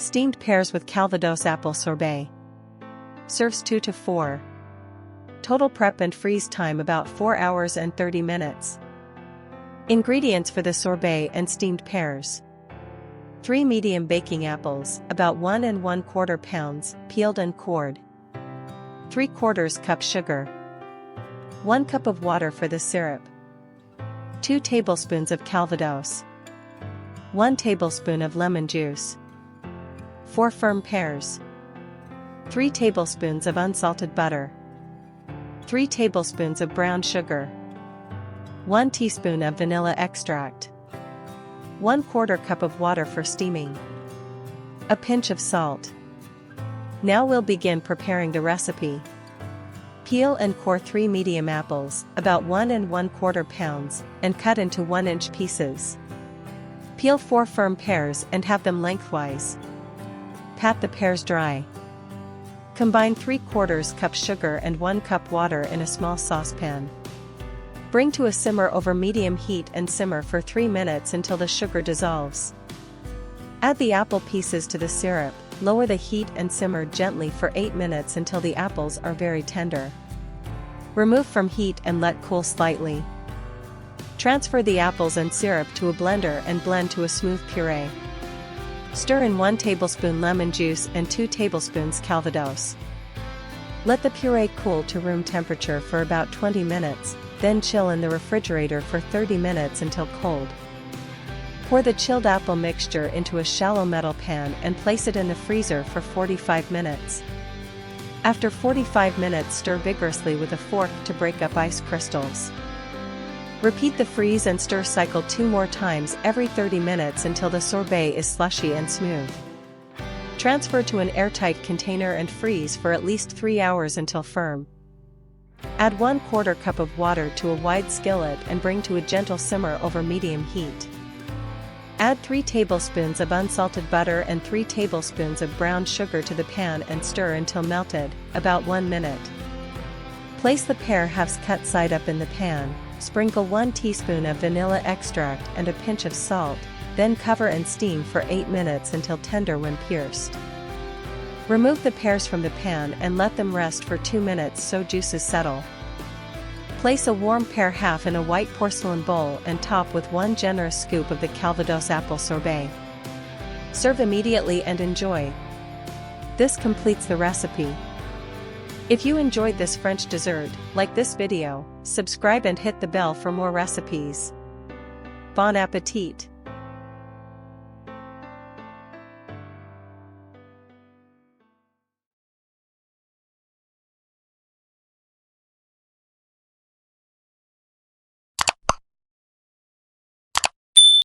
Steamed pears with Calvados apple sorbet. Serves 2 to 4. Total prep and freeze time about 4 hours and 30 minutes. Ingredients for the sorbet and steamed pears: 3 medium baking apples, about 1 1/4 pounds, peeled and cored. 3/4 cup sugar. 1 cup of water for the syrup. 2 tablespoons of Calvados. 1 tablespoon of lemon juice. 4 firm pears. 3 tablespoons of unsalted butter. 3 tablespoons of brown sugar. 1 teaspoon of vanilla extract. 1/4 cup of water for steaming. A pinch of salt. Now we'll begin preparing the recipe. Peel and core 3 medium apples, about 1 1/4 pounds, and cut into 1-inch pieces. Peel 4 firm pears and have them lengthwise. Pat the pears dry. Combine 3/4 cup sugar and 1 cup water in a small saucepan. Bring to a simmer over medium heat and simmer for 3 minutes until the sugar dissolves. Add the apple pieces to the syrup, lower the heat and simmer gently for 8 minutes until the apples are very tender. Remove from heat and let cool slightly. Transfer the apples and syrup to a blender and blend to a smooth puree. Stir in 1 tablespoon lemon juice and 2 tablespoons Calvados. Let the puree cool to room temperature for about 20 minutes, then chill in the refrigerator for 30 minutes until cold. Pour the chilled apple mixture into a shallow metal pan and place it in the freezer for 45 minutes. After 45 minutes, stir vigorously with a fork to break up ice crystals. Repeat the freeze and stir cycle 2 more times every 30 minutes until the sorbet is slushy and smooth. Transfer to an airtight container and freeze for at least 3 hours until firm. Add 1/4 cup of water to a wide skillet and bring to a gentle simmer over medium heat. Add 3 tablespoons of unsalted butter and 3 tablespoons of brown sugar to the pan and stir until melted, about 1 minute. Place the pear halves cut side up in the pan, sprinkle 1 teaspoon of vanilla extract and a pinch of salt, then cover and steam for 8 minutes until tender when pierced. Remove the pears from the pan and let them rest for 2 minutes so juices settle. Place a warm pear half in a white porcelain bowl and top with 1 generous scoop of the Calvados apple sorbet. Serve immediately and enjoy. This completes the recipe. If you enjoyed this French dessert, like this video, subscribe and hit the bell for more recipes. Bon appetit!